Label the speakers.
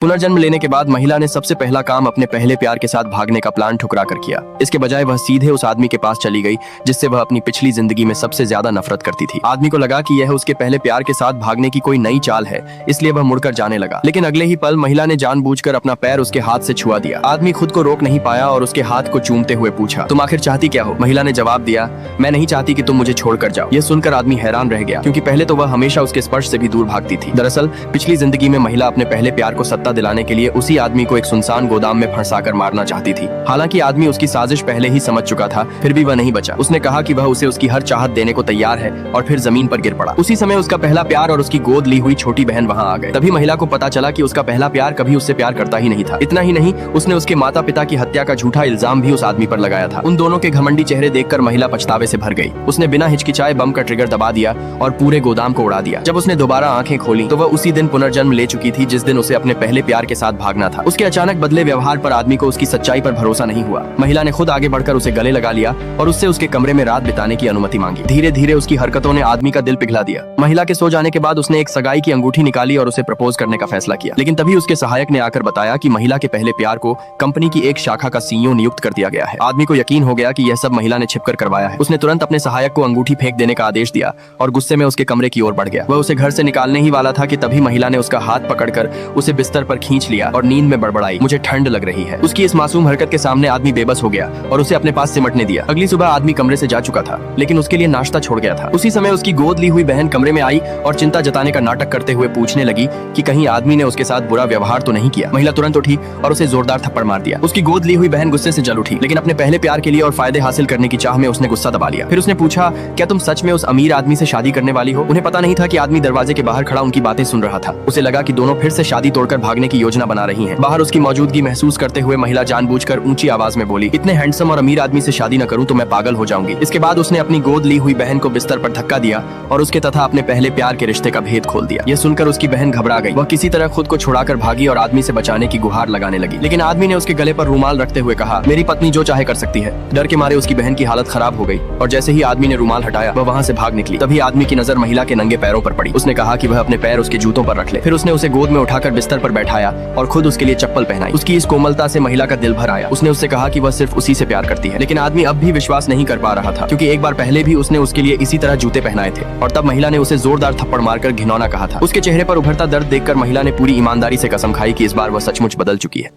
Speaker 1: पुनर्जन्म लेने के बाद महिला ने सबसे पहला काम अपने पहले प्यार के साथ भागने का प्लान ठुकरा कर किया। इसके बजाय वह सीधे उस आदमी के पास चली गई जिससे वह अपनी पिछली जिंदगी में सबसे ज्यादा नफरत करती थी। आदमी को लगा कि यह उसके पहले प्यार के साथ भागने की कोई नई चाल है, इसलिए वह मुड़कर जाने लगा। लेकिन अगले ही पल महिला ने जानबूझकर अपना पैर उसके हाथ से छुआ दिया। आदमी खुद को रोक नहीं पाया और उसके हाथ को चूमते हुए पूछा, तुम आखिर चाहती क्या हो? महिला ने जवाब दिया, मैं नहीं चाहती कि तुम मुझे छोड़कर जाओ। यह सुनकर आदमी हैरान रह गया, क्योंकि पहले तो वह हमेशा उसके स्पर्श से भी दूर भागती थी। दरअसल पिछली जिंदगी में महिला अपने पहले प्यार को सत्ता दिलाने के लिए उसी आदमी को एक सुनसान गोदाम में फंसाकर मारना चाहती थी। हालांकि आदमी उसकी साजिश पहले ही समझ चुका था, फिर भी वह नहीं बचा। उसने कहा कि वह उसे उसकी हर चाहत देने को तैयार है और फिर जमीन पर गिर पड़ा। उसी समय उसका पहला प्यार और उसकी गोद ली हुई छोटी बहन वहां आ गए। तभी महिला को पता चला कि उसका पहला प्यार कभी उससे प्यार करता ही नहीं था। इतना ही नहीं, उसने उसके माता पिता की हत्या का झूठा इल्जाम भी उस आदमी पर लगाया था। उन दोनों के घमंडी चेहरे देखकर महिला पछतावे से भर गई। उसने बिना हिचकिचाए बम का ट्रिगर दबा दिया और पूरे गोदाम को उड़ा दिया। जब उसने दोबारा आंखें खोली तो वह उसी दिन पुनर्जन्म ले चुकी थी जिस दिन उसे अपने पहले प्यार के साथ भागना था। उसके अचानक बदले व्यवहार पर आदमी को उसकी सच्चाई पर भरोसा नहीं हुआ। महिला ने खुद आगे बढ़कर उसे गले लगा लिया और उससे उसके कमरे में रात बिताने की अनुमति मांगी। धीरे धीरे उसकी हरकतों ने आदमी का दिल पिघला दिया। महिला के सो जाने के बाद उसने एक सगाई की अंगूठी निकाली और उसे प्रपोज करने का फैसला किया। लेकिन तभी उसके सहायक ने आकर बताया कि महिला के पहले प्यार को कंपनी की एक शाखा का सीईओ नियुक्त कर दिया गया है। आदमी को यकीन हो गया कि यह सब महिला ने छिपकर करवाया है। उसने तुरंत अपने सहायक को अंगूठी फेंक देने का आदेश दिया और गुस्से में उसके कमरे की ओर बढ़ गया। वह उसे घर से निकालने ही वाला था कि तभी महिला ने उसका हाथ पकड़कर उसे बिस्तर पर खींच लिया और नींद में बड़बड़ाई, मुझे ठंड लग रही है। उसकी इस मासूम हरकत के सामने आदमी बेबस हो गया और उसे अपने पास सिमटने दिया। अगली सुबह आदमी कमरे से जा चुका था, लेकिन उसके लिए नाश्ता छोड़ गया था। उसी समय उसकी गोद ली हुई बहन कमरे में आई और चिंता जताने का नाटक करते हुए पूछने लगी कि कहीं आदमी ने उसके साथ बुरा व्यवहार तो नहीं किया। महिला तुरंत उठी और उसे जोरदार थप्पड़ मार दिया। उसकी गोद ली हुई बहन गुस्से से जल उठी, लेकिन अपने पहले प्यार के लिए और फायदे हासिल करने की चाह में उसने गुस्सा दबा लिया। फिर उसने पूछा, क्या तुम सच में उस अमीर आदमी से शादी करने वाली हो? उन्हें पता नहीं था कि आदमी दरवाजे के बाहर खड़ा उनकी बातें सुन रहा था। उसे लगा कि दोनों फिर से शादी तोड़कर भागने की योजना बना रही हैं। बाहर उसकी मौजूदगी महसूस करते हुए महिला जानबूझकर ऊंची आवाज में बोली, इतने हैंडसम और अमीर आदमी से शादी न करूं तो मैं पागल हो जाऊंगी। इसके बाद उसने अपनी गोद ली हुई बहन को बिस्तर पर धक्का दिया और उसके तथा अपने पहले प्यार के रिश्ते का भेद खोल दिया। यह सुनकर उसकी बहन घबरा गई। वह किसी तरह खुद को छुड़ाकर भागी और आदमी से बचाने की गुहार लगाने लगी। लेकिन आदमी ने उसके गले पर रुमाल रखते हुए कहा, मेरी पत्नी जो चाहे कर सकती है। डर के मारे उसकी बहन की हालत खराब हो गई और जैसे ही आदमी ने रुमाल हटाया वह वहां से भाग निकली। तभी आदमी की नजर महिला के नंगे पैरों पर पड़ी। उसने कहा कि वह अपने पैर उसके जूतों पर रख ले। फिर उसने उसे गोद में उठाकर बिस्तर पर बैठाया और खुद उसके लिए चप्पल पहनाई। उसकी इस कोमलता से महिला का दिल भर आया। उसने उससे कहा कि वह सिर्फ उसी से प्यार करती है। लेकिन आदमी अब भी विश्वास नहीं कर पा रहा था, क्योंकि एक बार पहले भी उसने उसके लिए इसी तरह जूते पहनाए थे और तब महिला ने उसे जोरदार थप्पड़ मारकर घिनौना कहा था। उसके चेहरे पर उभरता दर्द देखकर महिला ने पूरी ईमानदारी से कसम खाई कि इस बार वह सचमुच बदल चुकी है।